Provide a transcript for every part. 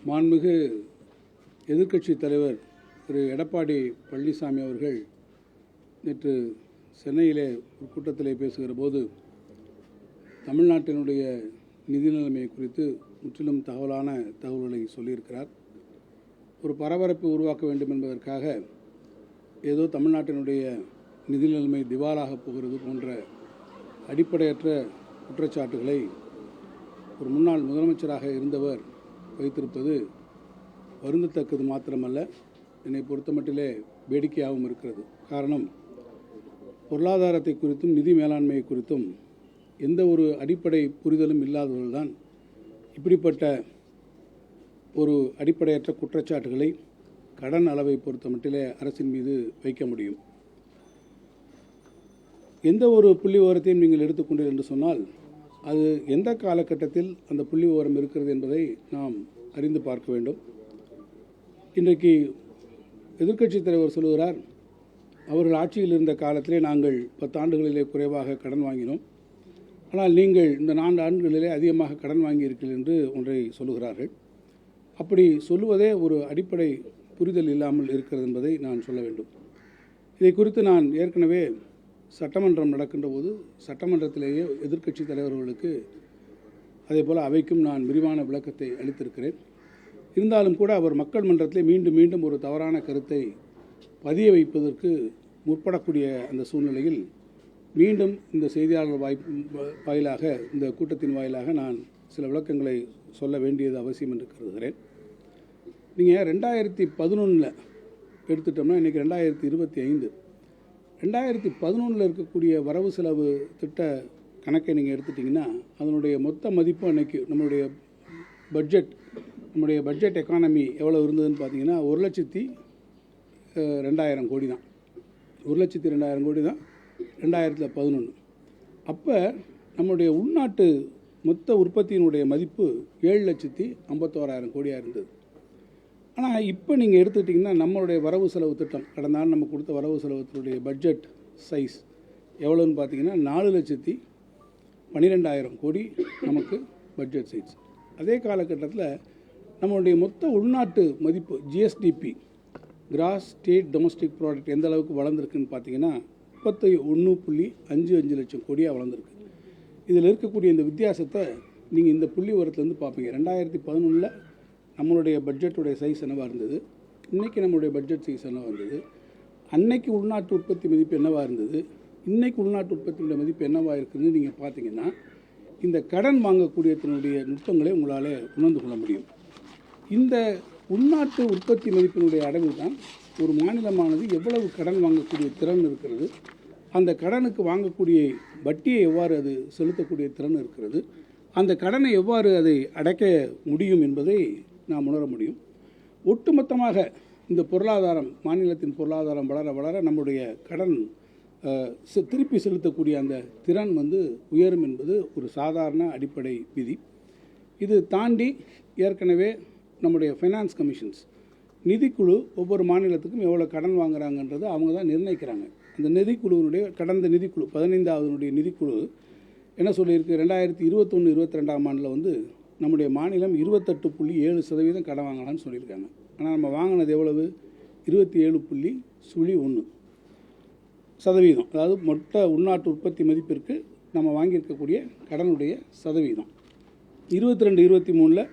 மாண்புமிகு எதிர்க்கட்சி தலைவர் திரு எடப்பாடி பழனிசாமி அவர்கள் நேற்று சென்னையிலே ஒரு கூட்டத்திலே பேசுகிற போது தமிழ்நாட்டினுடைய நிதி நிலைமை குறித்து முற்றிலும் தகவல்களை சொல்லியிருக்கிறார். ஒரு பரபரப்பை உருவாக்க வேண்டும் என்பதற்காக ஏதோ தமிழ்நாட்டினுடைய நிதி நிலைமை திவாலாக போகிறது போன்ற அடிப்படையற்ற குற்றச்சாட்டுகளை ஒரு முன்னாள் முதலமைச்சராக இருந்தவர் வைத்திருப்பது வருந்தத்தக்கது மாத்திரமல்ல, என்னை பொறுத்தமட்டிலே வேடிக்கையாகவும் இருக்கிறது. காரணம், பொருளாதாரத்தை குறித்தும் நிதி மேலாண்மை குறித்தும் எந்த ஒரு அடிப்படை புரிதலும் இல்லாதவர்கள்தான் இப்படிப்பட்ட ஒரு அடிப்படையற்ற குற்றச்சாட்டுகளை கடன் அளவை பொறுத்தமட்டிலே அரசின் மீது வைக்க முடியும். எந்த ஒரு புள்ளி விவரத்தையும் நீங்கள் எடுத்துக்கொண்டீர்கள் என்று சொன்னால் அது எந்த காலகட்டத்தில் அந்த புள்ளி விவரம் இருக்கிறது என்பதை நாம் அறிந்து பார்க்க வேண்டும். இன்றைக்கு எதிர்க்கட்சித் தலைவர் சொல்லுகிறார், அவர்கள் ஆட்சியில் இருந்த காலத்திலே நாங்கள் 10 ஆண்டுகளிலே குறைவாக கடன் வாங்கினோம், ஆனால் நீங்கள் இந்த 4 ஆண்டுகளிலே அதிகமாக கடன் வாங்கியிருக்கிறீர்கள் என்று ஒன்றை சொல்லுகிறார்கள். அப்படி சொல்லுவதே ஒரு அடிப்படை புரிதல் இல்லாமல் இருக்கிறது என்பதை நான் சொல்ல வேண்டும். இதை குறித்து நான் ஏற்கனவே சட்டமன்றம் நடக்கின்ற போது சட்டமன்றத்திலேயே எதிர்க்கட்சி தலைவர்களுக்கு அதே போல் அவைக்கும் நான் விரிவான விளக்கத்தை அளித்திருக்கிறேன். இருந்தாலும் கூட அவர் மக்கள் மன்றத்திலே மீண்டும் மீண்டும் ஒரு தவறான கருத்தை பதிய வைப்பதற்கு முற்படக்கூடிய அந்த சூழ்நிலையில் மீண்டும் இந்த செய்தியாளர் வாயிலாக, இந்த கூட்டத்தின் வாயிலாக நான் சில விளக்கங்களை சொல்ல வேண்டியது அவசியம் என்று கருதுகிறேன். நீங்கள் 2011 எடுத்துட்டோம்னா இன்றைக்கி 2025. 2011 இருக்கக்கூடிய வரவு செலவு திட்ட கணக்கை நீங்கள் எடுத்துட்டிங்கன்னா அதனுடைய மொத்த மதிப்பு அன்றைக்கி நம்மளுடைய பட்ஜெட் எக்கானமி எவ்வளோ இருந்ததுன்னு பார்த்தீங்கன்னா 1,02,000 கோடி தான். 1,02,000 கோடி தான் 2011. அப்போ நம்முடைய உள்நாட்டு மொத்த உற்பத்தியினுடைய மதிப்பு 7,51,000 கோடியாக இருந்தது. ஆனால் இப்போ நீங்கள் எடுத்துக்கிட்டிங்கன்னா நம்மளுடைய வரவு செலவு திட்டம், கடந்த ஆண்டு நம்ம கொடுத்த வரவு செலவுத்தினுடைய பட்ஜெட் சைஸ் எவ்வளோன்னு பார்த்தீங்கன்னா 4,12,000 கோடி நமக்கு பட்ஜெட் சைஸ். அதே காலகட்டத்தில் நம்மளுடைய மொத்த உள்நாட்டு மதிப்பு GSDP, cross state domestic product எந்த அளவுக்கு வளர்ந்துருக்குன்னு பார்த்தீங்கன்னா 31.55 லட்சம் கோடியாக வளர்ந்துருக்கு. இதில் இருக்கக்கூடிய இந்த வித்தியாசத்தை நீங்கள் இந்த புள்ளி விவரத்துலேருந்து பார்ப்பீங்க. 2011 நம்மளுடைய பட்ஜெட்டுடைய சைஸ் என்னவாக இருந்தது, இன்றைக்கி நம்மளுடைய பட்ஜெட் சைஸ் என்னவாக இருந்தது, அன்னைக்கு உள்நாட்டு உற்பத்தி மதிப்பு என்னவாக இருந்தது, இன்றைக்கி உள்நாட்டு உற்பத்தியுடைய மதிப்பு என்னவாக இருக்குதுன்னு நீங்கள் பார்த்தீங்கன்னா இந்த கடன் வாங்கக்கூடியதனுடைய நுட்பங்களை உங்களால் உணர்ந்து கொள்ள முடியும். இந்த உள்நாட்டு உற்பத்தி மதிப்பினுடைய அளவில் தான் ஒரு மாநிலமானது எவ்வளவு கடன் வாங்கக்கூடிய திறன் இருக்கிறது, அந்த கடனுக்கு வாங்கக்கூடிய வட்டியை எவ்வாறு அது செலுத்தக்கூடிய திறன் இருக்கிறது, அந்த கடனை எவ்வாறு அதை அடைக்க முடியும் என்பதை நாம் உணர முடியும். ஒட்டுமொத்தமாக இந்த பொருளாதாரம், மாநிலத்தின் பொருளாதாரம் வளர வளர நம்முடைய கடன் திருப்பி செலுத்தக்கூடிய அந்த திறன் உயரும் என்பது ஒரு சாதாரண அடிப்படை விதி. இது தாண்டி ஏற்கனவே நம்முடைய ஃபைனான்ஸ் கமிஷன்ஸ், நிதிக்குழு ஒவ்வொரு மாநிலத்துக்கும் எவ்வளோ கடன் வாங்குறாங்கன்றது அவங்க தான் நிர்ணயிக்கிறாங்க. அந்த நிதிக்குழுவினுடைய கடந்த நிதிக்குழு 15வது நிதிக்குழு என்ன சொல்லியிருக்கு, 2021-22ஆம் ஆண்டில் நம்முடைய மாநிலம் 28.7% கடன் வாங்கலாம்னு சொல்லியிருக்காங்க. ஆனால் நம்ம வாங்கினது எவ்வளவு, 27.01%. அதாவது மொத்த உள்நாட்டு உற்பத்தி மதிப்பிற்கு நம்ம வாங்கியிருக்கக்கூடிய கடனுடைய சதவீதம். 22-23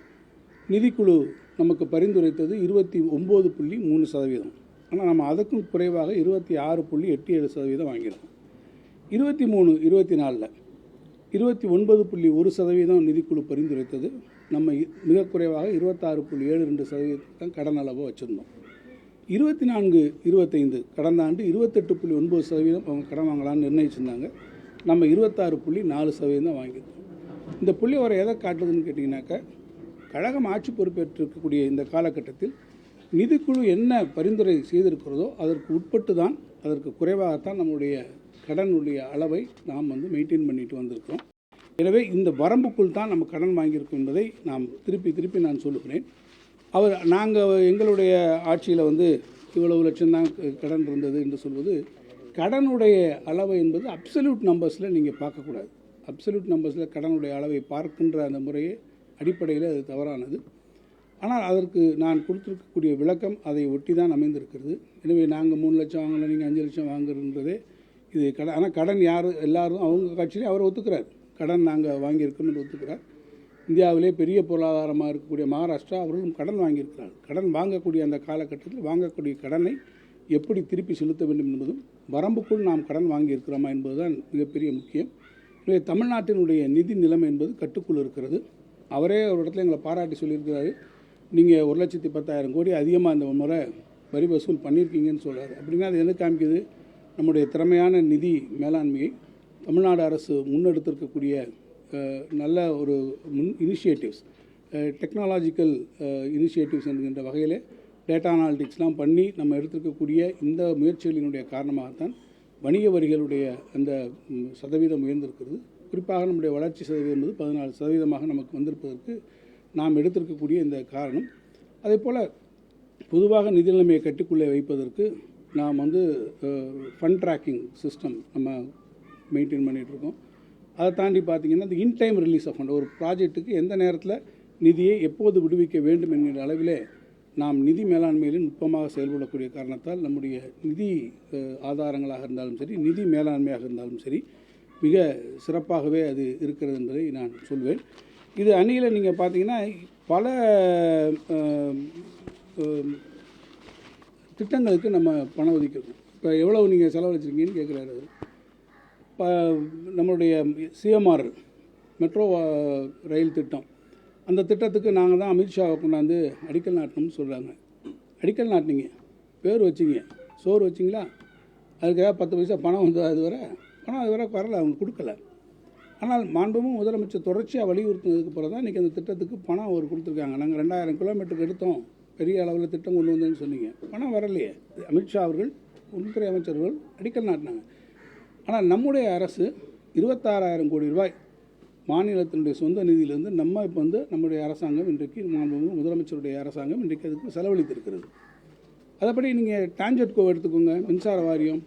நிதிக்குழு நமக்கு பரிந்துரைத்தது 29.3%. ஆனால் நம்ம அதுக்கும் குறைவாக 26.87% வாங்கியிருக்கோம். 23-24 29.1% நிதிக்குழு பரிந்துரைத்தது, நம்ம மிக குறைவாக 26.72% கடன் அளவு வச்சுருந்தோம். 24-25 கடந்த ஆண்டு 28.9% அவங்க கடன் வாங்கலாம்னு நிர்ணயிச்சிருந்தாங்க. நம்ம 26.4% வாங்கியிருக்கோம். இந்த புள்ளி வர எதை காட்டுதுன்னு கேட்டிங்கனாக்கா, கழகம் ஆட்சி பொறுப்பேற்றிருக்கக்கூடிய இந்த காலகட்டத்தில் நிதிக்குழு என்ன பரிந்துரை செய்திருக்கிறதோ அதற்கு உட்பட்டு தான், அதற்கு குறைவாகத்தான் நம்முடைய கடனுடைய அளவை நாம் மெயின்டைன் பண்ணிட்டு வந்திருக்கிறோம். எனவே இந்த வரம்புக்குள் தான் நம்ம கடன் வாங்கியிருக்கோம் என்பதை நாம் திருப்பி நான் சொல்லுகிறேன். நாங்கள் எங்களுடைய ஆட்சியில் இவ்வளவு லட்சம் தான் கடன் இருந்தது என்று சொல்வது, கடனுடைய அளவை என்பது அப்சல்யூட் நம்பர்ஸில் நீங்கள் பார்க்கக்கூடாது. அப்சல்யூட் நம்பர்ஸில் கடனுடைய அளவை பார்க்கின்ற அந்த முறையே அடிப்படையில் அது தவறானது. ஆனால் அதற்கு நான் கொடுத்துருக்கக்கூடிய விளக்கம் அதை ஒட்டி தான் அமைந்திருக்கிறது. எனவே நாங்கள் 3 லட்சம் வாங்கலை, நீங்கள் 5 லட்சம் வாங்குறதுன்றதே இது கடன். ஆனால் கடன் யார் எல்லாரும் அவங்க கட்சியிலே அவர் ஒத்துக்கிறார், கடன் நாங்கள் வாங்கியிருக்கோம்னு ஒத்துக்கிறார். இந்தியாவிலே பெரிய பொருளாதாரமாக இருக்கக்கூடிய மகாராஷ்டிரா அவர்களும் கடன் வாங்கியிருக்கிறார். கடன் வாங்கக்கூடிய அந்த காலகட்டத்தில் வாங்கக்கூடிய கடனை எப்படி திருப்பி செலுத்த வேண்டும் என்பதும் வரம்புக்குள் நாம் கடன் வாங்கியிருக்கிறோமா என்பதுதான் மிகப்பெரிய முக்கியம். எனவே தமிழ்நாட்டினுடைய நிதி நிலைமை என்பது கட்டுக்குள் இருக்கிறது. அவரே ஒரு இடத்துல எங்களை பாராட்டி சொல்லியிருக்கிறாரு, நீங்கள் 1,10,000 கோடி அதிகமாக இந்த முறை வரி வசூல் பண்ணியிருக்கீங்கன்னு சொல்கிறாரு. அப்படின்னா அது என்ன காமிக்குது? நம்முடைய திறமையான நிதி மேலாண்மையை தமிழ்நாடு அரசு முன்னெடுத்திருக்கக்கூடிய நல்ல ஒரு இனிஷியேட்டிவ்ஸ், டெக்னாலஜிக்கல் இனிஷியேட்டிவ்ஸ் என்கின்ற வகையில் டேட்டா அனாலிட்டிக்ஸ்லாம் பண்ணி நம்ம எடுத்திருக்கக்கூடிய இந்த முயற்சிகளினுடைய காரணமாகத்தான் வணிக வரிகளுடைய அந்த சதவீதம் உயர்ந்திருக்கிறது. குறிப்பாக நம்முடைய வளர்ச்சி சதவீதம் என்பது 14% நமக்கு வந்திருப்பதற்கு நாம் எடுத்திருக்கக்கூடிய இந்த காரணம். அதே போல் பொதுவாக நிதி நிலைமையை கட்டுக்குள்ளே வைப்பதற்கு நாம் ஃபண்ட் ட்ராக்கிங் சிஸ்டம் நம்ம மெயின்டைன் பண்ணிகிட்ருக்கோம். அதை தாண்டி பார்த்திங்கன்னா இந்த இன்டைம் ரிலீஸ் ஆஃப் ஃபண்ட், ஒரு ப்ராஜெக்ட்டுக்கு எந்த நேரத்தில் நிதியை எப்போது விடுவிக்க வேண்டும் என்கிற அளவிலே நாம் நிதி மேலாண்மையிலும் நுட்பமாக செயல்படக்கூடிய காரணத்தால் நம்முடைய நிதி ஆதாரங்களாக இருந்தாலும் சரி, நிதி மேலாண்மையாக இருந்தாலும் சரி, மிக சிறப்பாகவே அது இருக்கிறது என்பதை நான் சொல்வேன். இது அணியில் நீங்கள் பார்த்தீங்கன்னா பல திட்டங்களுக்கு நம்ம பணம் ஒதுக்கிறோம். இப்போ எவ்வளவு நீங்கள் செலவழிச்சிருக்கீங்கன்னு கேட்குறாரு. இப்போ நம்மளுடைய சிஎம்ஆர் மெட்ரோ ரயில் திட்டம், அந்த திட்டத்துக்கு நாங்கள் தான் அமித்ஷாவை கொண்டாந்து அடிக்கல் நாட்டணும்னு சொல்கிறாங்க. அடிக்கல் நாட்டினீங்க, பேர் வச்சிங்க, சோறு வச்சிங்களா? அதுக்காக 10 பைசா பணம் வந்து அது வரை வரல, அவங்க கொடுக்கல. ஆனால் மாண்புமிகு முதலமைச்சர் தொடர்ச்சியாக வலியுறுத்தினதுக்கு பிறகு தான் இன்றைக்கி அந்த திட்டத்துக்கு பணம் அவர் கொடுத்துருக்காங்க. நாங்கள் 2000 கிலோமீட்டருக்கு எடுத்தோம், பெரிய அளவில் திட்டம் கொண்டு வந்தேன்னு சொன்னீங்க, பணம் வரலையே. அமித்ஷா அவர்கள், உள்துறை அமைச்சர்கள் அடிக்கல் நாட்டினாங்க. ஆனால் நம்முடைய அரசு 26,000 கோடி ரூபாய் மாநிலத்தினுடைய சொந்த நிதியிலிருந்து நம்ம இப்போ நம்முடைய அரசாங்கம் இன்றைக்கு மாண்புமிகு முதலமைச்சருடைய அரசாங்கம் இன்றைக்கு அதுக்கு செலவழித்திருக்கிறது. அதைப்படி நீங்கள் டான்ஜெட்கோ எடுத்துக்கோங்க, மின்சார வாரியம்,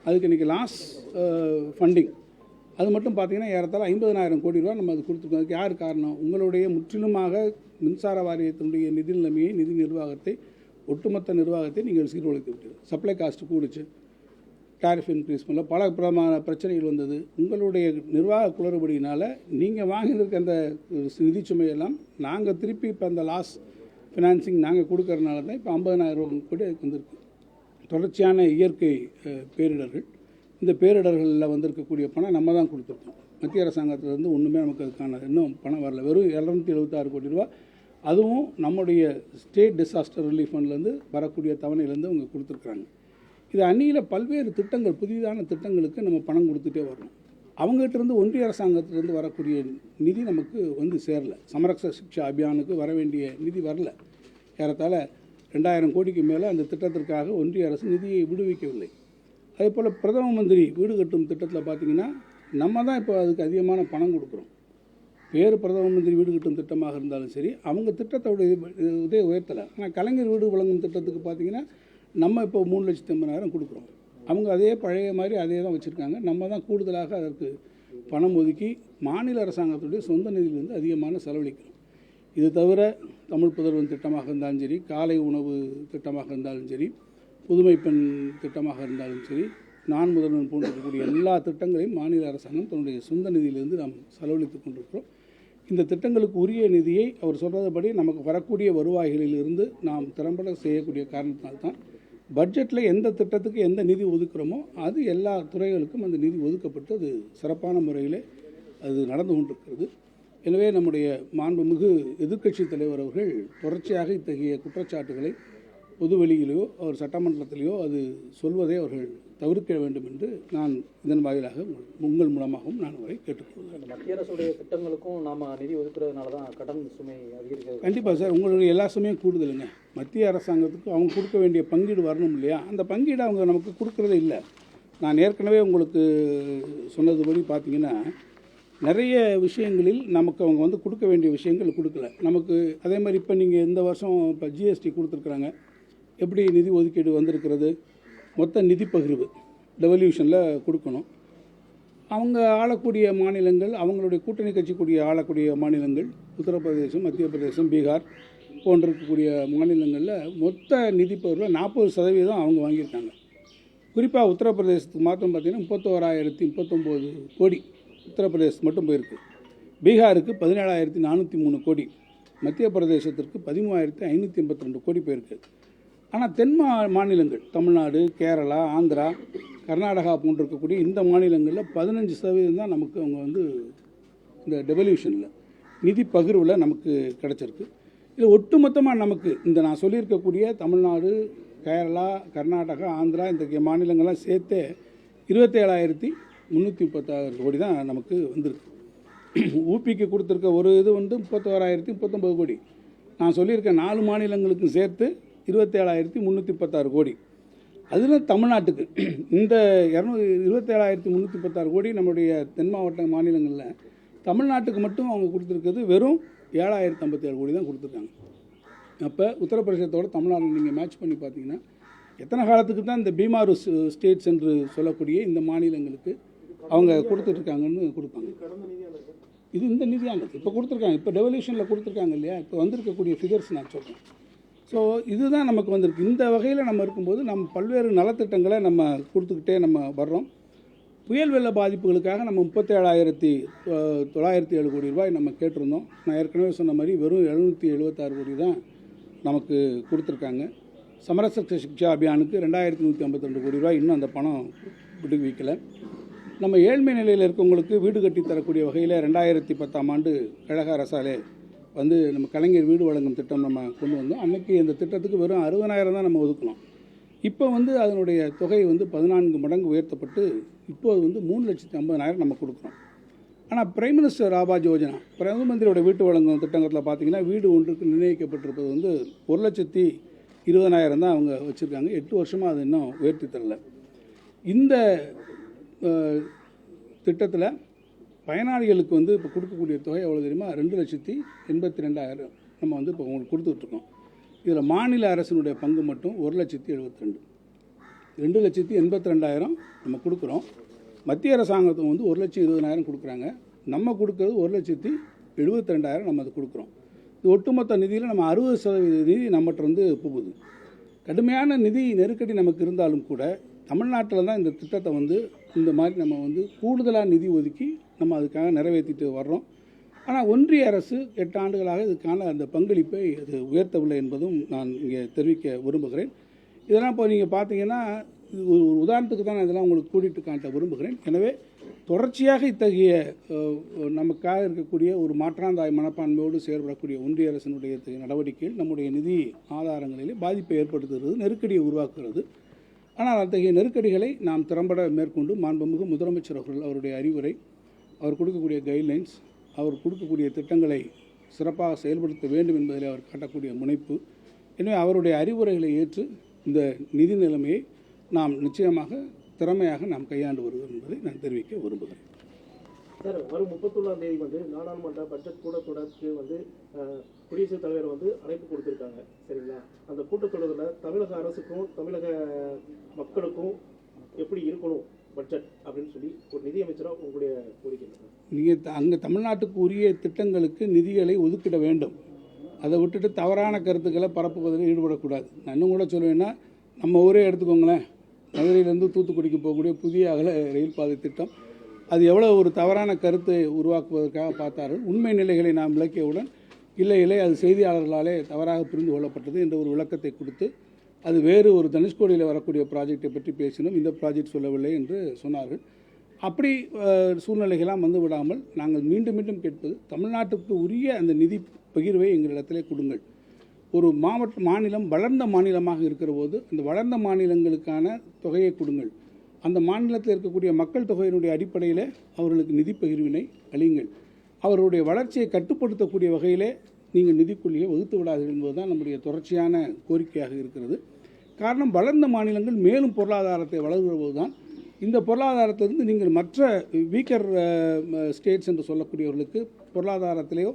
அதுக்கு இன்றைக்கி லாஸ் ஃபண்டிங் அது மட்டும் பார்த்திங்கன்னா ஏறத்தாழ 50,000 கோடி ரூபா நம்ம அது கொடுத்துருக்கோம். அதுக்கு யார் காரணம்? உங்களுடைய முற்றிலுமாக மின்சார வாரியத்தினுடைய நிதி நிலைமையை, நிதி நிர்வாகத்தை, ஒட்டுமொத்த நிர்வாகத்தை நீங்கள் சீர்குலைத்து விட்டது. சப்ளை காஸ்ட்டு கூடுச்சு, டாரிஃப் இன்க்ரீஸ் பண்ணல, பல பிரமான பிரச்சனைகள் வந்தது. உங்களுடைய நிர்வாக குளறுபடியினால் நீங்கள் வாங்கியிருக்க அந்த நிதி சுமையெல்லாம் நாங்கள் திருப்பி இப்போ அந்த லாஸ் ஃபினான்சிங் நாங்கள் கொடுக்கறதுனால தான் இப்போ 50,000 கோடி அதுக்கு வந்திருக்கு. தொடர்ச்சியான இயற்கை பேரிடர்கள், இந்த பேரிடர்களில் வந்திருக்கக்கூடிய பணம் நம்ம தான் கொடுத்துருக்கோம். மத்திய அரசாங்கத்திலேருந்து ஒன்றுமே நமக்கு அதுக்கான இன்னும் பணம் வரல. வெறும் 276 கோடி ரூபா, அதுவும் நம்முடைய ஸ்டேட் டிசாஸ்டர் ரிலீஃப் ஃபண்ட்லேருந்து வரக்கூடிய தவணையிலேருந்து அவங்க கொடுத்துருக்குறாங்க. இது அந்நியில் பல்வேறு திட்டங்கள், புதிதான திட்டங்களுக்கு நம்ம பணம் கொடுத்துட்டே வரணும். அவங்ககிட்டருந்து ஒன்றிய அரசாங்கத்திலேருந்து வரக்கூடிய நிதி நமக்கு வந்து சேரல. சமரக்ஷ சிக்ஷா அபியானுக்கு வர வேண்டிய நிதி வரல. ஏறத்தாழ 2000 கோடிக்கு மேலே அந்த திட்டத்திற்காக ஒன்றிய அரசு நிதியை விடுவிக்கவில்லை. அதே போல் பிரதம மந்திரி வீடு கட்டும் திட்டத்தில் பார்த்திங்கன்னா நம்ம தான் இப்போ அதுக்கு அதிகமான பணம் கொடுக்குறோம். வேறு பிரதம மந்திரி வீடு கட்டும் திட்டமாக இருந்தாலும் சரி, அவங்க திட்டத்தோடைய இதே உயர்த்தலை. ஆனால் கலைஞர் வீடு வழங்கும் திட்டத்துக்கு பார்த்திங்கன்னா நம்ம இப்போ 3,80,000 கொடுக்குறோம். அவங்க அதே பழைய மாதிரி அதே தான் வச்சுருக்காங்க. நம்ம தான் கூடுதலாக அதற்கு பணம் ஒதுக்கி மாநில அரசாங்கத்துடைய சொந்த நிதியிலிருந்து அதிகமான செலவழிக்கிறோம். இது தவிர தமிழ் புதல்வன் திட்டமாக இருந்தாலும் சரி, காலை உணவு திட்டமாக இருந்தாலும் சரி, புதுமை பெண் திட்டமாக இருந்தாலும் சரி, நான் முதல்வன் போன்றக்கூடிய எல்லா திட்டங்களையும் மாநில அரசாங்கம் தன்னுடைய சொந்த நிதியிலிருந்து நாம் செலவழித்து கொண்டிருக்கிறோம். இந்த திட்டங்களுக்கு உரிய நிதியை அவர் சொல்கிறபடி நமக்கு வரக்கூடிய வருவாய்களிலிருந்து நாம் திறம்பட செய்யக்கூடிய காரணத்தினால்தான் பட்ஜெட்டில் எந்த திட்டத்துக்கு எந்த நிதி ஒதுக்குறோமோ அது எல்லா துறைகளுக்கும் அந்த நிதி ஒதுக்கப்பட்டு அது சிறப்பான முறையில் அது நடந்து கொண்டிருக்கிறது. எனவே நம்முடைய மாண்புமிகு எதிர்க்கட்சி தலைவர் அவர்கள் தொடர்ச்சியாக இத்தகைய குற்றச்சாட்டுகளை பொதுவெளியிலோ அவர் சட்டமன்றத்திலேயோ அது சொல்வதை அவர்கள் தவிர்க்க வேண்டும் என்று நான் இதன் வாயிலாக உங்கள் மூலமாகவும் நான் அவரை கேட்டுக்கொள்கிறேன். மத்திய அரசுடைய திட்டங்களுக்கும் நாம் நிதி ஒதுக்குறதுனால தான் கடன் சுமை அதிகரிக்கிறது. கண்டிப்பாக சார், உங்களுடைய எல்லா சுமையும் கூடுதலுங்க. மத்திய அரசாங்கத்துக்கு அவங்க கொடுக்க வேண்டிய பங்கீடு வரணும் இல்லையா? அந்த பங்கீடு அவங்க நமக்கு கொடுக்குறதே இல்லை. நான் ஏற்கனவே உங்களுக்கு சொன்னதுபடி பார்த்தீங்கன்னா நிறைய விஷயங்களில் நமக்கு அவங்க கொடுக்க வேண்டிய விஷயங்கள் கொடுக்கல நமக்கு. அதே மாதிரி இப்போ நீங்கள் இந்த வருஷம் இப்போ ஜிஎஸ்டி கொடுத்துருக்குறாங்க. எப்படி நிதி ஒதுக்கீடு வந்திருக்கிறது? மொத்த நிதி பகிர்வு டெவல்யூஷனில் கொடுக்கணும். அவங்க ஆளக்கூடிய மாநிலங்கள், அவங்களுடைய கூட்டணி கட்சி கூடிய ஆளக்கூடிய மாநிலங்கள் உத்தரப்பிரதேசம், மத்திய பிரதேசம், பீகார், போன்ற இருக்கக்கூடிய மாநிலங்களில் மொத்த நிதி பகிர்வில் 40% அவங்க வாங்கியிருக்காங்க. குறிப்பாக உத்தரப்பிரதேசத்துக்கு மாத்திரம் பார்த்திங்கன்னா 31,039 கோடி உத்தரப்பிரதேசத்துக்கு மட்டும் போயிருக்கு. பீகாருக்கு 17,403 கோடி, மத்திய பிரதேசத்திற்கு 13,582 கோடி போயிருக்கு. ஆனால் தென் மாநிலங்கள் தமிழ்நாடு, கேரளா, ஆந்திரா, கர்நாடகா போன்று இருக்கக்கூடிய இந்த மாநிலங்களில் 15% தான் நமக்கு அவங்க வந்து இந்த டெவல்யூஷனில் நிதி பகிர்வில் நமக்கு கிடச்சிருக்கு. இது ஒட்டுமொத்தமாக நமக்கு இந்த நான் சொல்லியிருக்கக்கூடிய தமிழ்நாடு, கேரளா, கர்நாடகா, ஆந்திரா இந்த மாநிலங்கள்லாம் சேர்த்து 27,336 கோடி தான் நமக்கு வந்திருக்கு. ஊபிக்கு கொடுத்துருக்க ஒரு இது வந்து 31,039 கோடி. நான் சொல்லியிருக்க 4 மாநிலங்களுக்கு சேர்த்து 27,316 கோடி. அதில் தமிழ்நாட்டுக்கு இந்த 27,316 கோடி நம்முடைய தென் மாவட்ட மாநிலங்களில் தமிழ்நாட்டுக்கு மட்டும் அவங்க கொடுத்துருக்கிறது வெறும் 7,057 கோடி தான் கொடுத்துருக்காங்க. அப்போ உத்தரப்பிரதேசத்தோட தமிழ்நாடு நீங்கள் மேட்ச் பண்ணி பார்த்தீங்கன்னா எத்தனை காலத்துக்கு தான் இந்த பீமாரு ஸ்டேட்ஸ் என்று சொல்லக்கூடிய இந்த மாநிலங்களுக்கு அவங்க கொடுத்துட்ருக்காங்கன்னு கொடுப்பாங்க. இது இந்த நிதியானது இப்போ கொடுத்துருக்காங்க, இப்போ டெவல்யூஷனில் கொடுத்துருக்காங்க இல்லையா, இப்போ வந்திருக்கக்கூடிய ஃபிகர்ஸ் நான் சொல்கிறேன். ஸோ இதுதான் நமக்கு வந்திருக்கு. இந்த வகையில் நம்ம இருக்கும்போது நம்ம பல்வேறு நலத்திட்டங்களை நம்ம கொடுத்துக்கிட்டே நம்ம வர்றோம். புயல் வெள்ள பாதிப்புகளுக்காக நம்ம 37,907 கோடி ரூபாய் நம்ம கேட்டிருந்தோம். நான் ஏற்கனவே சொன்ன மாதிரி வெறும் 776 கோடி தான் நமக்கு கொடுத்துருக்காங்க. சமரச சிக்ஷா அபியானுக்கு 2,152 கோடி ரூபாய் இன்னும் அந்த பணம் விடுவிக்கலை. நம்ம ஏழ்மை நிலையில் இருக்கவங்களுக்கு வீடு கட்டி தரக்கூடிய வகையில் 2010ஆம் ஆண்டு கழக அரசாலே வந்து நம்ம கலைஞர் வீடு வழங்கும் திட்டம் நம்ம கொண்டு வந்தோம். அன்றைக்கி அந்த திட்டத்துக்கு வெறும் 60,000 தான் நம்ம ஒதுக்கணும். இப்போ வந்து அதனுடைய தொகை வந்து 14 மடங்கு உயர்த்தப்பட்டு இப்போது வந்து 3,50,000 நம்ம கொடுக்குறோம். ஆனால் பிரைம் மினிஸ்டர் ஆவாஸ் யோஜனா, பிரதம மந்திரியோட வீட்டு வழங்கும் திட்டத்தில் பார்த்திங்கன்னா வீடு ஒன்றுக்கு நிர்ணயிக்கப்பட்டிருப்பது வந்து 1,20,000 தான் அவங்க வச்சுருக்காங்க. 8 வருஷமாக அது இன்னும் உயர்த்தி தரல. இந்த திட்டத்தில் பயனாளிகளுக்கு வந்து இப்போ கொடுக்கக்கூடிய தொகை எவ்வளோ தெரியுமா? 2,82,000 நம்ம வந்து இப்போ உங்களுக்கு கொடுத்துட்ருக்கோம். இதில் மாநில அரசினுடைய பங்கு மட்டும் 1,72,000. 2,82,000 நம்ம கொடுக்குறோம். மத்திய அரசாங்கத்தை வந்து 1,20,000 கொடுக்குறாங்க. நம்ம கொடுக்கறது 1,72,000 நம்ம அது கொடுக்குறோம். இது ஒட்டுமொத்த நிதியில் நம்ம 60% நிதி நம்மகிட்ட வந்து போகுது. கடுமையான நிதி நெருக்கடி நமக்கு இருந்தாலும் கூட தமிழ்நாட்டில் தான் இந்த திட்டத்தை வந்து இந்த மாதிரி நம்ம வந்து கூடுதலாக நிதி ஒதுக்கி நம்ம அதுக்காக நிறைவேற்றிட்டு வர்றோம். ஆனால் ஒன்றிய அரசு 8 ஆண்டுகளாக இதுக்கான அந்த பங்களிப்பை அது உயர்த்தவில்லை என்பதும் நான் இங்கே தெரிவிக்க விரும்புகிறேன். இதெல்லாம் இப்போ நீங்கள் பார்த்தீங்கன்னா இது ஒரு உதாரணத்துக்கு தான் நான் இதெல்லாம் உங்களுக்கு கூட்டிகிட்டு காட்ட விரும்புகிறேன். எனவே தொடர்ச்சியாக இத்தகைய நமக்காக இருக்கக்கூடிய ஒரு மாற்றாந்தாய் மனப்பான்மையோடு செயல்படக்கூடிய ஒன்றிய அரசினுடைய நடவடிக்கைகள் நம்முடைய நிதி ஆதாரங்களிலே பாதிப்பை ஏற்படுத்துகிறது, நெருக்கடியை உருவாக்குகிறது. ஆனால் அத்தகைய நெருக்கடிகளை நாம் திறம்பட மேற்கொண்டு மாண்புமிகு முதலமைச்சர் அவர்கள் அவருடைய அறிவுரை, அவர் கொடுக்கக்கூடிய கைட்லைன்ஸ், அவர் கொடுக்கக்கூடிய திட்டங்களை சிறப்பாக செயல்படுத்த வேண்டும் என்பதில் அவர் காட்டக்கூடிய முனைப்பு, எனவே அவருடைய அறிவுரைகளை ஏற்று இந்த நிதி நிலைமையை நாம் நிச்சயமாக திறமையாக நாம் கையாண்டு வருகிறோம் என்பதை நான் தெரிவிக்க விரும்புகிறேன். சார், வரும் 31ஆம் தேதி வந்து நாடாளுமன்ற பட்ஜெட் கூட்டத்தொடருக்கு வந்து குடியரசுத் தலைவர் வந்து அழைப்பு கொடுத்துருக்காங்க, சரிங்களா? அந்த கூட்டத்தொடரில் தமிழக அரசுக்கும் தமிழக மக்களுக்கும் எப்படி இருக்கணும் பட்ஜெட் அப்படின்னு சொல்லி ஒரு நிதியமைச்சராக உங்களுடைய கோரிக்கை? நீங்கள் அங்கே தமிழ்நாட்டுக்கு உரிய திட்டங்களுக்கு நிதிகளை ஒதுக்கிட வேண்டும். அதை விட்டுட்டு தவறான கருத்துக்களை பரப்புவதில் ஈடுபடக்கூடாது. நான் இன்னும் கூட சொல்லுவேன்னா, நம்ம ஊரே எடுத்துக்கோங்களேன், மதுரையிலேருந்து தூத்துக்குடிக்கு போகக்கூடிய புதிய அகல ரயில் பாதை திட்டம், அது எவ்வளோ ஒரு தவறான கருத்தை உருவாக்குவதற்காக பார்த்தார்கள். உண்மை நிலைகளை நாம் விளக்கியவுடன் இல்லை அது செய்தியாளர்களாலே தவறாக புரிந்து கொள்ளப்பட்டது என்ற ஒரு விளக்கத்தை கொடுத்து அது வேறு ஒரு தனுஷ்கோடியில் வரக்கூடிய ப்ராஜெக்டை பற்றி பேசினோம், இந்த ப்ராஜெக்ட் சொல்லவில்லை என்று சொன்னார்கள். அப்படி சூழ்நிலைகளாம் வந்து விடாமல் நாங்கள் மீண்டும் மீண்டும் கேட்பது, தமிழ்நாட்டுக்கு உரிய அந்த நிதி பகிர்வை எங்களிடத்திலே கொடுங்கள். ஒரு மாநிலம் வளர்ந்த மாநிலமாக இருக்கிற போது அந்த வளர்ந்த மாநிலங்களுக்கான தொகையை கொடுங்கள். அந்த மாநிலத்தில் இருக்கக்கூடிய மக்கள் தொகையினுடைய அடிப்படையில் அவர்களுக்கு நிதி பகிர்வினை அளியுங்கள். அவர்களுடைய வளர்ச்சியை கட்டுப்படுத்தக்கூடிய வகையிலே நீங்கள் நிதிக்குள்ளியை வகுத்து விடாதீர்கள் என்பதுதான் நம்முடைய தொடர்ச்சியான கோரிக்கையாக இருக்கிறது. காரணம், வளர்ந்த மாநிலங்கள் மேலும் பொருளாதாரத்தை வளர்கிற போது தான் இந்த பொருளாதாரத்திலிருந்து நீங்கள் மற்ற வீக்கர் ஸ்டேட்ஸ் என்று சொல்லக்கூடியவர்களுக்கு பொருளாதாரத்திலேயோ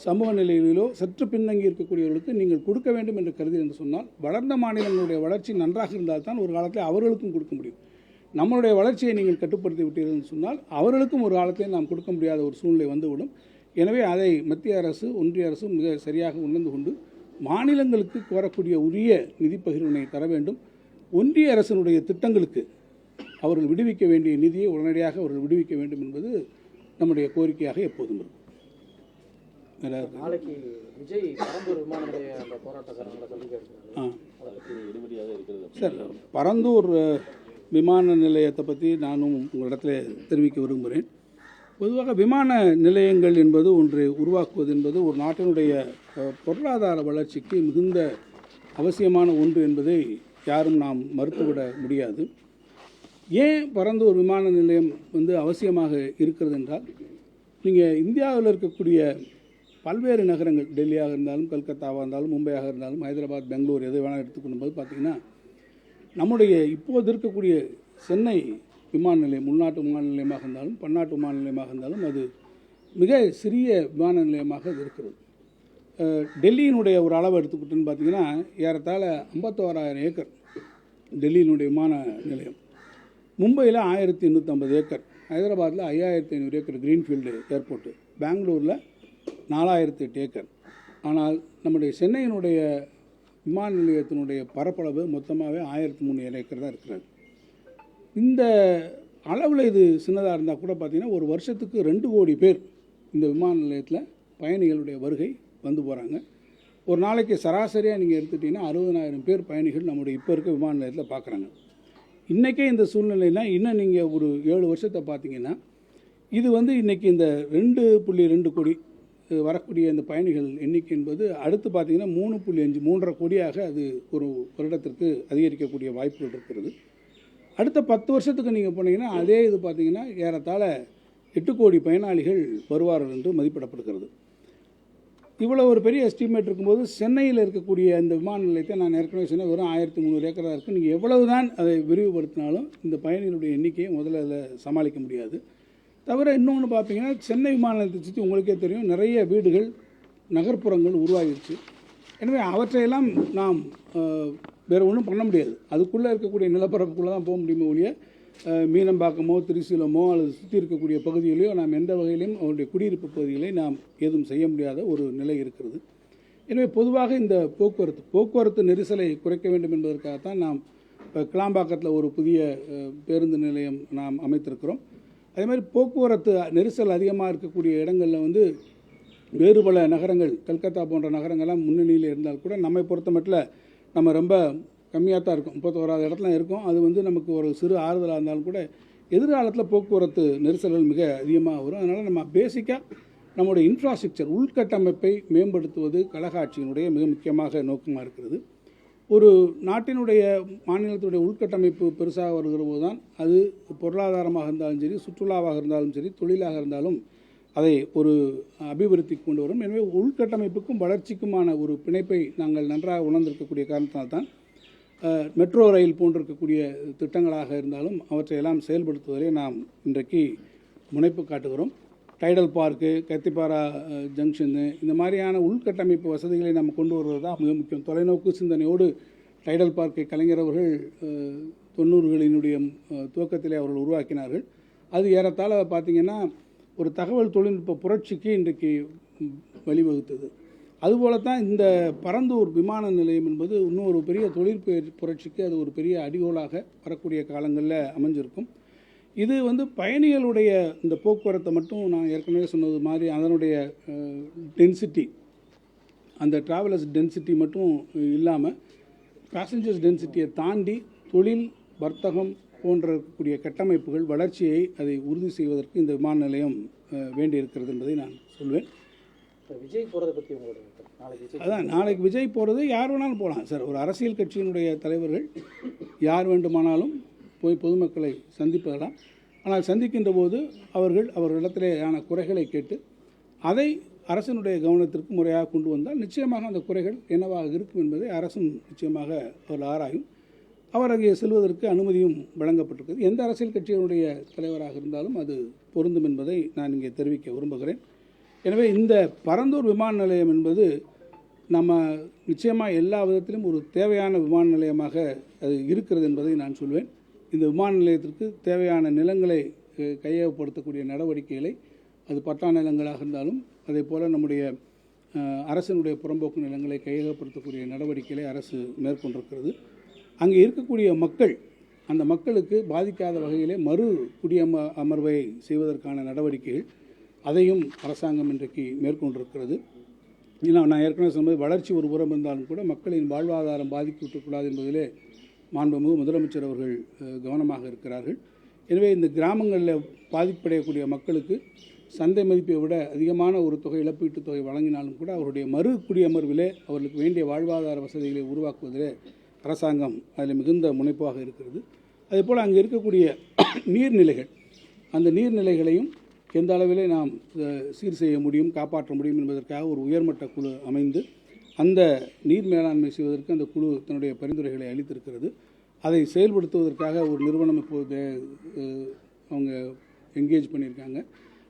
சமூக நிலையிலோ சற்று பின்தங்கி இருக்கக்கூடியவர்களுக்கு நீங்கள் கொடுக்க வேண்டும் என்று கருதி என்று சொன்னால், வளர்ந்த மாநிலங்களுடைய வளர்ச்சி நன்றாக இருந்தால்தான் ஒரு காலத்தில் அவர்களுக்கும் கொடுக்க முடியும். நம்மளுடைய வளர்ச்சியை நீங்கள் கட்டுப்படுத்தி விட்டீர்கள் என்று சொன்னால் அவர்களுக்கும் ஒரு காலத்தில் நாம் கொடுக்க முடியாத ஒரு சூழ்நிலை வந்துவிடும். எனவே அதை மத்திய அரசு ஒன்றிய அரசு மிக சரியாக உணர்ந்து கொண்டு மாநிலங்களுக்கு கோரக்கூடிய உரிய நிதி பகிர்வினை தர வேண்டும். ஒன்றிய அரசினுடைய திட்டங்களுக்கு அவர்கள் விடுவிக்க வேண்டிய நிதியை உடனடியாக அவர்கள் விடுவிக்க வேண்டும் என்பது நம்முடைய கோரிக்கையாக எப்போதும் இருக்கும். நாளைக்கு விஜய் பரந்தூர் விமான நிலைய அந்த போராட்டக்காரங்களை சந்திக்க சார், பரந்தூர் விமான நிலையத்தை பற்றி நானும் உங்களிடத்தில் தெரிவிக்க விரும்புகிறேன். பொதுவாக விமான நிலையங்கள் என்பது ஒன்றை உருவாக்குவது என்பது ஒரு நாட்டினுடைய பொருளாதார வளர்ச்சிக்கு மிகுந்த அவசியமான ஒன்று என்பதை யாரும் நாம் மறுத்துவிட முடியாது. ஏன் பரந்தூர் விமான நிலையம் அவசியமாக இருக்கிறது என்றால், நீங்கள் இந்தியாவில் இருக்கக்கூடிய பல்வேறு நகரங்கள், டெல்லியாக இருந்தாலும், கல்கத்தாவாக இருந்தாலும், மும்பையாக இருந்தாலும், ஹைதராபாத், பெங்களூர் எதை வேணால் எடுத்துக்கொள்ளும் போது பார்த்திங்கன்னா, நம்முடைய இப்போது இருக்கக்கூடிய சென்னை விமான நிலையம் உள்நாட்டு விமான நிலையமாக இருந்தாலும், பன்னாட்டு விமான நிலையமாக இருந்தாலும், அது மிக சிறிய விமான நிலையமாக அது இருக்கிறது. டெல்லியினுடைய ஒரு அளவு எடுத்துக்கிட்டோன்னு பார்த்திங்கன்னா, ஏறத்தாழ 51,000 ஏக்கர் டெல்லியினுடைய விமான நிலையம். மும்பையில் 1,850 ஏக்கர், ஹைதராபாத்தில் 5,500 ஏக்கர் கிரீன்ஃபீல்டு ஏர்போர்ட்டு, பெங்களூரில் 4,008 ஏக்கர். ஆனால் நம்முடைய சென்னையினுடைய விமான நிலையத்தினுடைய பரப்பளவு மொத்தமாகவே 1,300 ஏக்கர் தான் இருக்கிறது. இந்த அளவில் இது சின்னதாக இருந்தால் கூட பார்த்திங்கன்னா, ஒரு வருஷத்துக்கு 2 கோடி பேர் இந்த விமான நிலையத்தில் பயணிகளுடைய வருகை வந்து போகிறாங்க. ஒரு நாளைக்கு சராசரியாக நீங்கள் எடுத்துட்டிங்கன்னா 60,000 பேர் பயணிகள் நம்முடைய இப்போ இருக்க விமான நிலையத்தில் பார்க்குறாங்க. இன்றைக்கே இந்த சூழ்நிலையில் இன்னும் நீங்கள் ஒரு 7 வருஷத்தை பார்த்தீங்கன்னா, இது இன்றைக்கி இந்த 2.2 கோடி வரக்கூடிய இந்த பயணிகள் எண்ணிக்கை என்பது அடுத்து பார்த்திங்கன்னா 3.5 3.5 கோடியாக அது ஒரு வருடத்திற்கு அதிகரிக்கக்கூடிய வாய்ப்புகள் இருக்கிறது. அடுத்த 10 வருஷத்துக்கு நீங்கள் போனீங்கன்னா அதே இது பார்த்திங்கன்னா ஏறத்தாழ 8 கோடி பயனாளிகள் வருவார்கள் என்று மதிப்பிடப்படுகிறது. இவ்வளோ ஒரு பெரிய எஸ்டிமேட் இருக்கும்போது, சென்னையில் இருக்கக்கூடிய இந்த விமான நிலையத்தை நான் ஏற்கனவே சொன்ன வெறும் 1,300 ஏக்கர் தான் இருக்குது. நீங்கள் எவ்வளவு தான் அதை விரிவுபடுத்தினாலும் இந்த பயணிகளுடைய எண்ணிக்கையை முதல்ல அதில் சமாளிக்க முடியாது. தவிர இன்னொன்று பார்த்திங்கன்னா, சென்னை விமான நிலையத்தை சுற்றி உங்களுக்கே தெரியும், நிறைய வீடுகள், நகர்ப்புறங்கள் உருவாகிடுச்சு. எனவே அவற்றையெல்லாம் நாம் வேறு ஒன்றும் பண்ண முடியாது. அதுக்குள்ளே இருக்கக்கூடிய நிலப்பரப்புக்குள்ளே தான் போக முடியுமே ஒழிய, மீனம்பாக்கமோ, திருசூலமோ அல்லது சுற்றி இருக்கக்கூடிய பகுதிகளையோ நாம் எந்த வகையிலையும் அவருடைய குடியிருப்பு பகுதிகளை நாம் ஏதும் செய்ய முடியாத ஒரு நிலை இருக்கிறது. எனவே பொதுவாக இந்த போக்குவரத்து நெரிசலை குறைக்க வேண்டும் என்பதற்காகத்தான் நாம் இப்போ கிளாம்பாக்கத்தில் ஒரு புதிய பேருந்து நிலையம் நாம் அமைத்திருக்கிறோம். அதே மாதிரி போக்குவரத்து நெரிசல் அதிகமாக இருக்கக்கூடிய இடங்களில் வேறு பல நகரங்கள், கல்கத்தா போன்ற நகரங்கள்லாம் முன்னணியில் இருந்தால் கூட நம்மை பொறுத்த மட்டும் நம்ம ரொம்ப கம்மியாக தான் இருக்கும். 31வது இடத்துல இருக்கும். அது நமக்கு ஒரு சிறு ஆறுதலாக இருந்தாலும் கூட எதிர்காலத்தில் போக்குவரத்து நெரிசல்கள் மிக அதிகமாக வரும். அதனால் நம்ம பேசிக்காக நம்முடைய இன்ஃப்ராஸ்ட்ரக்சர், உள்கட்டமைப்பை மேம்படுத்துவது கழக ஆட்சியினுடைய மிக முக்கியமாக நோக்கமாக இருக்கிறது. ஒரு நாட்டினுடைய மாநிலத்துடைய உள்கட்டமைப்பு பெருசாக வருகிற போது தான் அது பொருளாதாரமாக இருந்தாலும் சரி, சுற்றுலாவாக இருந்தாலும் சரி, தொழிலாக இருந்தாலும் அதை ஒரு அபிவிருத்தி கொண்டு வரும். எனவே உள்கட்டமைப்புக்கும் வளர்ச்சிக்குமான ஒரு பிணைப்பை நாங்கள் நன்றாக உணர்ந்திருக்கக்கூடிய காரணத்தினால்தான் மெட்ரோ ரயில் போன்றிருக்கக்கூடிய திட்டங்களாக இருந்தாலும் அவற்றையெல்லாம் செயல்படுத்துவதை நாம் இன்றைக்கு முனைப்பு காட்டுகிறோம். டைடல் பார்க்கு, கத்திப்பாரா ஜங்ஷனு, இந்த மாதிரியான உள்கட்டமைப்பு வசதிகளை நம்ம கொண்டு வருவது தான் மிக முக்கியம். தொலைநோக்கு சிந்தனையோடு டைடல் பார்க்கை கலைஞர் அவர்கள் 90களினுடைய துவக்கத்திலே அவர்கள் உருவாக்கினார்கள். அது ஏறத்தாழ பார்த்திங்கன்னா ஒரு தகவல் தொழில்நுட்ப புரட்சிக்கு இன்றைக்கு வழிவகுத்தது. அதுபோல தான் இந்த பரந்தூர் விமான நிலையம் என்பது இன்னும் ஒரு பெரிய தொழில் புரட்சிக்கு அது ஒரு பெரிய அடிகோலாக வரக்கூடிய காலங்களில் அமைஞ்சிருக்கும். இது பயணிகளுடைய இந்த போக்குவரத்தை மட்டும் நான் ஏற்கனவே சொன்னது மாதிரி அதனுடைய டென்சிட்டி, அந்த ட்ராவலர்ஸ் டென்சிட்டி மட்டும் இல்லாமல் பேசஞ்சர்ஸ் டென்சிட்டியை தாண்டி தொழில், வர்த்தகம் போன்ற இருக்கக்கூடிய கட்டமைப்புகள் வளர்ச்சியை அதை உறுதி செய்வதற்கு இந்த விமான நிலையம் வேண்டி இருக்கிறது என்பதை நான் சொல்வேன். விஜய் போகிறத பற்றி உங்களுடைய அதான், நாளைக்கு விஜய் போகிறது யார் வேணாலும் போகலாம் சார். ஒரு அரசியல் கட்சியினுடைய தலைவர்கள் யார் வேண்டுமானாலும் போய் பொதுமக்களை சந்திப்பதெல்லாம். ஆனால் சந்திக்கின்ற போது அவர்களிடத்திலேயான குறைகளை கேட்டு அதை அரசினுடைய கவனத்திற்கு முறையாக கொண்டு வந்தால் நிச்சயமாக அந்த குறைகள் என்னவாக இருக்கும் என்பதை அரசும் நிச்சயமாக அவர்கள் ஆராயும். அவர் அங்கே செல்வதற்கு அனுமதியும் வழங்கப்பட்டிருக்கிறது. எந்த அரசியல் கட்சியினுடைய தலைவராக இருந்தாலும் அது பொருந்தும் என்பதை நான் இங்கே தெரிவிக்க விரும்புகிறேன். எனவே இந்த பரந்தூர் விமான நிலையம் என்பது நம்ம நிச்சயமாக எல்லா விதத்திலும் ஒரு தேவையான விமான நிலையமாக அது இருக்கிறது என்பதை நான் சொல்வேன். இந்த விமான நிலையத்திற்கு தேவையான நிலங்களை கையகப்படுத்தக்கூடிய நடவடிக்கைகளை, அது பட்டா நிலங்களாக இருந்தாலும் அதே போல் நம்முடைய அரசினுடைய புறம்போக்கு நிலங்களை கையகப்படுத்தக்கூடிய நடவடிக்கைகளை அரசு மேற்கொண்டிருக்கிறது. அங்கே இருக்கக்கூடிய மக்கள், அந்த மக்களுக்கு பாதிக்காத வகையிலே மறு அமர்வை செய்வதற்கான நடவடிக்கைகள் அதையும் அரசாங்கம் இன்றைக்கு மேற்கொண்டிருக்கிறது. நான் ஏற்கனவே சொன்னது, வளர்ச்சி ஒரு புறம் இருந்தாலும் கூட மக்களின் வாழ்வாதாரம் பாதிக்கப்படக்கூடாது என்பதிலே மாண்புமிகு முதலமைச்சர் அவர்கள் கவனமாக இருக்கிறார்கள். எனவே இந்த கிராமங்களில் பாதிப்படையக்கூடிய மக்களுக்கு சந்தை மதிப்பை விட அதிகமான ஒரு தொகை இழப்பீட்டுத் தொகை வழங்கினாலும் கூட அவருடைய மறு குடியமர்விலே அவர்களுக்கு வேண்டிய வாழ்வாதார வசதிகளை உருவாக்குவதிலே அரசாங்கம் அதில் மிகுந்த முனைப்பாக இருக்கிறது. அதேபோல் அங்கே இருக்கக்கூடிய நீர்நிலைகள், அந்த நீர்நிலைகளையும் எந்த அளவிலே நாம் சீர் செய்ய முடியும், காப்பாற்ற முடியும் என்பதற்காக ஒரு உயர்மட்ட குழு அமைந்து அந்த நீர் மேலாண்மை செய்வதற்கு அந்த குழு தன்னுடைய பரிந்துரைகளை அளித்திருக்கிறது. அதை செயல்படுத்துவதற்காக ஒரு நிறுவனம் இப்போது அவங்க என்கேஜ் பண்ணியிருக்காங்க.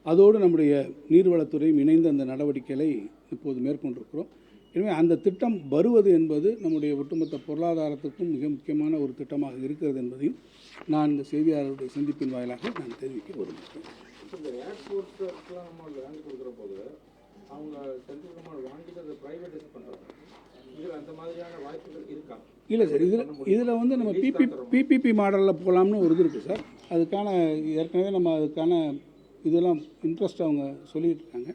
அதோடு நம்முடைய நீர்வளத்துறையும் இணைந்து அந்த நடவடிக்கைகளை இப்போது மேற்கொண்டிருக்கிறோம். எனவே அந்த திட்டம் வருவது என்பது நம்முடைய ஒட்டுமொத்த பொருளாதாரத்துக்கும் மிக முக்கியமான ஒரு திட்டமாக இருக்கிறது என்பதையும் நான் இந்த செய்தியாளருடைய சந்திப்பின் வாயிலாக நான் தெரிவிக்க விரும்புகிறேன். இந்த ஏர்போர்ட்டுக்கெலாம் நம்ம லேண்ட் கொடுக்குற போது அவங்க சென்ட்ரல் கவர்மெண்ட் வாங்கிட்டு அதை ப்ரைவேடைஸ் பண்ணுறாங்க. இதில் அந்த மாதிரியான வாய்ப்புகள் இருக்கா? இல்லை சார், இதில் வந்து நம்ம பிபிபி மாடலில் போகலாம்னு ஒரு இது இருக்குது சார். அதுக்கான ஏற்கனவே நம்ம அதுக்கான இதெல்லாம் இன்ட்ரெஸ்ட் அவங்க சொல்லிகிட்டு இருக்காங்க.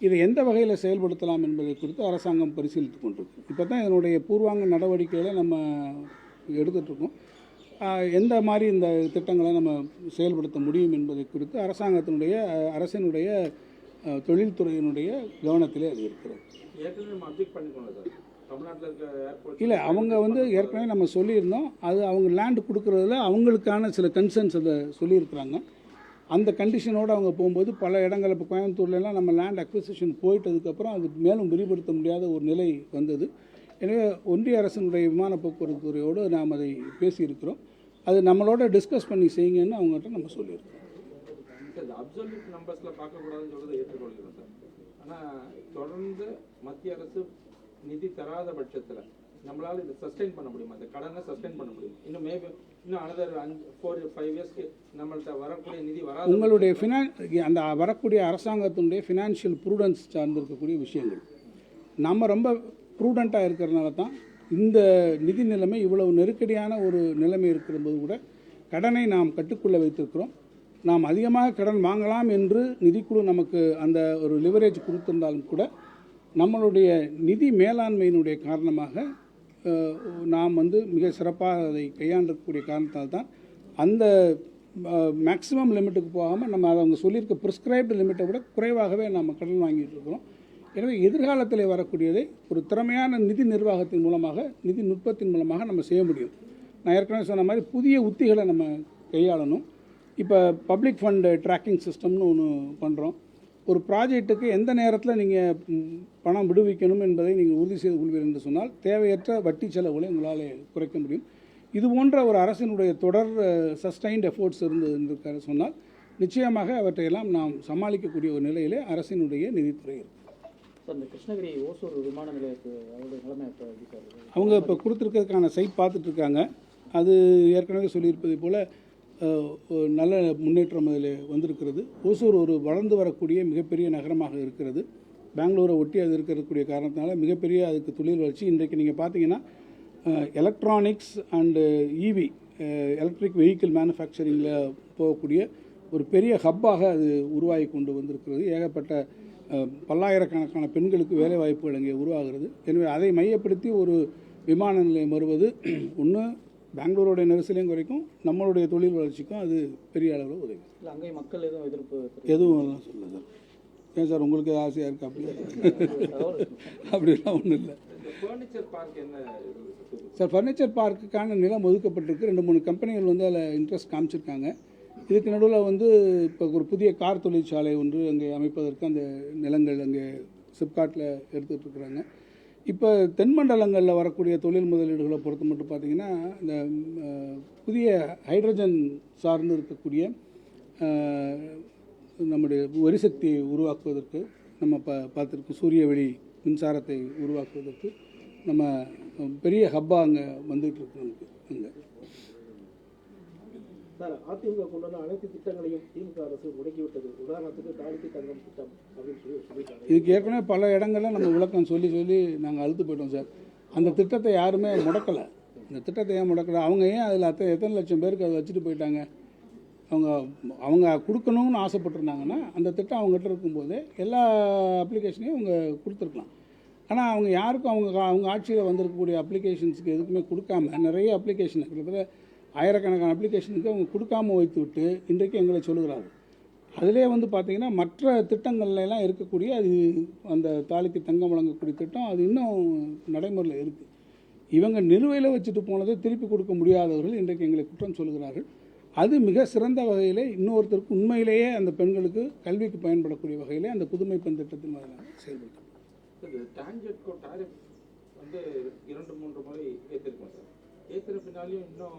இதை எந்த வகையில் செயல்படுத்தலாம் என்பதை குறித்து அரசாங்கம் பரிசீலித்து கொண்டிருக்கு. இப்போ தான் இதனுடைய பூர்வாங்க நடவடிக்கைகளை நம்ம எடுத்துகிட்ருக்கோம். எந்த மாதிரி இந்த திட்டங்களை நம்ம செயல்படுத்த முடியும் என்பதை குறித்து அரசினுடைய தொழில்துறையினுடைய கவனத்திலே அது இருக்கிறது. இல்லை, அவங்க வந்து ஏற்கனவே நம்ம சொல்லியிருந்தோம். அது அவங்க லேண்டு கொடுக்குறதுல அவங்களுக்கான சில கன்சர்ன்ஸ் அதை சொல்லியிருக்கிறாங்க. அந்த கண்டிஷனோடு அவங்க போகும்போது பல இடங்கள், இப்போ கோயம்புத்தூர்லாம் நம்ம லேண்ட் அக்விசிஷன் போயிட்டதுக்கப்புறம் அது மேலும் விரிவுபடுத்த முடியாத ஒரு நிலை வந்தது. எனவே ஒன்றிய அரசினுடைய விமான போக்குவரத்து துறையோடு நாம் அதை பேசியிருக்கிறோம். அது நம்மளோட டிஸ்கஸ் பண்ணி செய்யுங்கன்னு அவங்ககிட்ட நம்ம சொல்லியிருக்கோம். சார், அப்சல்யூட் நம்பர்ஸில் பார்க்கக்கூடாதுன்னு சொல்கிறத ஏற்றுக்கொள்கிறோம் சார். ஆனால் தொடர்ந்து மத்திய அரசு நிதி தராத பட்சத்தில் நம்மளால் இதை சஸ்டெயின் பண்ண முடியுமா? அந்த கடனை சஸ்டெயின் பண்ண முடியும்? இன்னும் மேபி இன்னும் அனதர் 4-5 இயர்ஸ்க்கு நம்மள்கிட்ட வரக்கூடிய நிதி வராது. உங்களுடைய அந்த வரக்கூடிய அரசாங்கத்தினுடைய ஃபினான்ஷியல் ப்ரூடன்ஸ் சார்ந்திருக்கக்கூடிய விஷயங்கள் நம்ம ரொம்ப ப்ரூடண்ட்டாக இருக்கிறதுனால தான் இந்த நிதி நிலைமை இவ்வளவு நெருக்கடியான ஒரு நிலைமை இருக்கிறபோது கூட கடனை நாம் கட்டுக்குள்ளே வைத்திருக்கிறோம். நாம் அதிகமாக கடன் வாங்கலாம் என்று நிதிக்குழு நமக்கு அந்த ஒரு லிவரேஜ் கொடுத்திருந்தாலும் கூட நம்மளுடைய நிதி மேலாண்மையினுடைய காரணமாக நாம் வந்து மிக சிறப்பாக அதை கையாண்டக்கூடிய காரணத்தால் தான் அந்த மேக்ஸிமம் லிமிட்டுக்கு போகாமல் நம்ம அதை அவங்க சொல்லியிருக்க ப்ரிஸ்கிரைப்டு லிமிட்டை விட குறைவாகவே நம்ம கடன் வாங்கிட்டு இருக்கிறோம். எனவே எதிர்காலத்தில் வரக்கூடியதை ஒரு திறமையான நிதி நிர்வாகத்தின் மூலமாக, நிதி நுட்பத்தின் மூலமாக நம்ம செய்ய முடியும். நான் ஏற்கனவே சொன்ன மாதிரி புதிய உத்திகளை நம்ம கையாளணும். இப்போ பப்ளிக் ஃபண்ட் ட்ராக்கிங் சிஸ்டம்னு ஒன்று பண்ணுறோம். ஒரு ப்ராஜெக்ட்டுக்கு எந்த நேரத்தில் நீங்கள் பணம் விடுவிக்கணும் என்பதை நீங்கள் உறுதி செய்து கொள்வீர்கள் என்று சொன்னால் தேவையற்ற வட்டி செலவுகளை உங்களால் குறைக்க முடியும். இது போன்ற ஒரு அரசினுடைய தொடர் சஸ்டைன்ட் எஃபோர்ட்ஸ் இருந்தது சொன்னால் நிச்சயமாக அவற்றையெல்லாம் நாம் சமாளிக்கக்கூடிய ஒரு நிலையிலே அரசினுடைய நிதித்துறை இருக்குது. சார், இந்த கிருஷ்ணகிரி ஓசூர் விமான நிலையத்து அவருடைய நிலைமை இப்போ எப்படி சார்? அவங்க இப்போ கொடுத்துருக்கிறதுக்கான சைட் பார்த்துட்ருக்காங்க. அது ஏற்கனவே சொல்லியிருப்பதை போல் நல்ல முன்னேற்றம் அதில் வந்திருக்கிறது. ஓசூர் ஒரு வளர்ந்து வரக்கூடிய மிகப்பெரிய நகரமாக இருக்கிறது. பெங்களூரை ஒட்டி அது இருக்கக்கூடிய காரணத்தினால மிகப்பெரிய அதுக்கு தொழில் வளர்ச்சி. இன்றைக்கு நீங்கள் பார்த்தீங்கன்னா electronics and EV, electric vehicle மேனுஃபேக்சரிங்கில் போகக்கூடிய ஒரு பெரிய ஹப்பாக அது உருவாகி கொண்டு வந்திருக்கிறது. ஏகப்பட்ட பல்லாயிரக்கணக்கான பெண்களுக்கு வேலை வாய்ப்புகள் அங்கே உருவாகிறது. எனவே அதை மையப்படுத்தி ஒரு விமான நிலையம் வருவது ஒன்று பெங்களூருடைய நெரிசலையும் குறைக்கும், நம்மளுடைய தொழில் வளர்ச்சிக்கும் அது பெரிய அளவில் உதவி. இல்லை, அங்கே மக்கள் எதுவும் எதிர்ப்பு எதுவும் சொல்ல சார். ஏன் சார், உங்களுக்கு ஆசையாக இருக்கா? அப்படிலாம் ஒன்றும் இல்லை சார். ஃபர்னிச்சர் பார்க்குக்கான நிலம் ஒதுக்கப்பட்டிருக்கு. 2-3 கம்பெனிகள் வந்து அதில் இன்ட்ரெஸ்ட் காமிச்சிருக்காங்க. இதுக்கு நடுவில் வந்து இப்போ ஒரு புதிய கார் தொழிற்சாலை ஒன்று அங்கே அமைப்பதற்கு அந்த நிலங்கள் அங்கே சிப்காட்டில் எடுத்துகிட்டு இருக்கிறாங்க. இப்போ தென்மண்டலங்களில் வரக்கூடிய தொழில் முதலீடுகளை பொறுத்த மட்டும் பார்த்திங்கன்னா இந்த புதிய ஹைட்ரஜன் சார்ந்து இருக்கக்கூடிய நம்முடைய எரிசக்தியை உருவாக்குவதற்கு நம்ம பார்த்துருக்கு, சூரிய வெளி மின்சாரத்தை உருவாக்குவதற்கு நம்ம பெரிய ஹப்பாக அங்கே வந்துகிட்டு இருக்கு. நமக்கு அங்கே சார், அதிமுக கொண்டு வந்த அனைத்து திட்டங்களையும் திமுக அரசு முடக்கிவிட்டது. உதாரணத்துக்கு தாலிக்கு தங்கம் திட்டம் அப்படின்னு சொல்லியிருக்காங்க. இதுக்கு ஏற்கனவே பல இடங்கள்ல நம்ம விளக்கம் சொல்லி நாங்கள் அழுத்து போயிட்டோம் சார். அந்த திட்டத்தை யாருமே முடக்கலை. அந்த திட்டத்தை ஏன் முடக்கலை? அவங்க ஏன் அதில் எத்தனை லட்சம் பேருக்கு அதை வச்சுட்டு போயிட்டாங்க? அவங்க கொடுக்கணும்னு ஆசைப்பட்டிருந்தாங்கன்னா அந்த திட்டம் அவங்ககிட்ட இருக்கும்போதே எல்லா அப்ளிகேஷனையும் அவங்க கொடுத்துருக்கலாம். ஆனால் அவங்க யாருக்கும் அவங்க ஆட்சியில் வந்திருக்கக்கூடிய அப்ளிகேஷன்ஸுக்கு எதுக்குமே கொடுக்காம நிறைய அப்ளிகேஷன் கிட்டத்தட்ட ஆயிரக்கணக்கான அப்ளிகேஷனுக்கு அவங்க கொடுக்காம வைத்து விட்டு இன்றைக்கு எங்களை சொல்லுகிறார்கள். அதிலே பார்த்திங்கன்னா மற்ற திட்டங்கள்லாம் இருக்கக்கூடிய அது அந்த தாலிக்கு தங்கம் வழங்கக்கூடிய திட்டம் அது இன்னும் நடைமுறையில் இருக்குது. இவங்க நிலுவையில் வச்சுட்டு போனதை திருப்பி கொடுக்க முடியாதவர்கள் இன்றைக்கு எங்களை குற்றம் சொல்கிறார்கள். அது மிக சிறந்த வகையில் இன்னொருத்தருக்கு உண்மையிலேயே அந்த பெண்களுக்கு கல்விக்கு பயன்படக்கூடிய வகையிலே அந்த புதுமை பெண் திட்டத்தின் செயல்படுத்தும். டான்ஜெட்கோ டாரிஃப் 2-3 முறை ஏற்றிருக்கோம் சார். ஏற்றுற பின்னாலையும் இன்னும்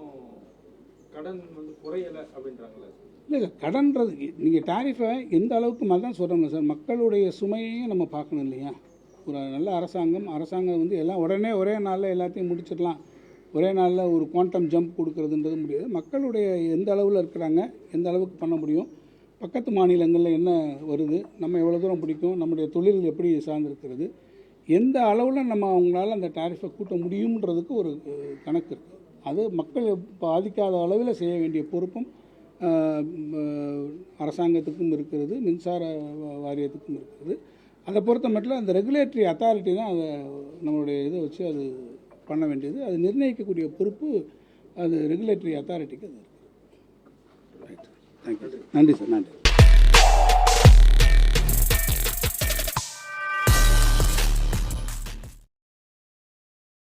கடன் குறையலை அப்படின்றாங்களே. இல்லை, கடன்றது நீங்கள் டாரிஃபை எந்த அளவுக்கு தான் சொல்கிறோம்ல சார், மக்களுடைய சுமையையும் நம்ம பார்க்கணும் இல்லையா? ஒரு நல்ல அரசாங்கம் எல்லாம் உடனே ஒரே நாளில் எல்லாத்தையும் முடிச்சிடலாம், ஒரே நாளில் ஒரு குவாண்டம் ஜம்ப் கொடுக்கறதுன்றது முடியாது. மக்களுடைய எந்த அளவில் இருக்கிறாங்க, எந்த அளவுக்கு பண்ண முடியும், பக்கத்து மாநிலங்களில் என்ன வருது, நம்ம எவ்வளோ தூரம் பிடிக்கும், நம்முடைய தொழில் எப்படி சார்ந்திருக்கிறது, எந்த அளவில் நம்ம அவங்களால அந்த டாரிஃபை கூட்ட முடியுன்றதுக்கு ஒரு கணக்கு இருக்குது. அது மக்கள் பாதிக்காத அளவில் செய்ய வேண்டிய பொறுப்பும் அரசாங்கத்துக்கும் இருக்கிறது, மின்சார வாரியத்துக்கும் இருக்கிறது. அதை பொறுத்த மட்டும் அந்த ரெகுலேட்டரி அத்தாரிட்டி தான் அதை நம்மளுடைய இதை வச்சு அது பண்ண வேண்டியது. அது நிர்ணயிக்கக்கூடிய பொறுப்பு அது ரெகுலேட்டரி அத்தாரிட்டிக்கு அது இருக்குது. Right, thank you. நன்றி சார், நன்றி.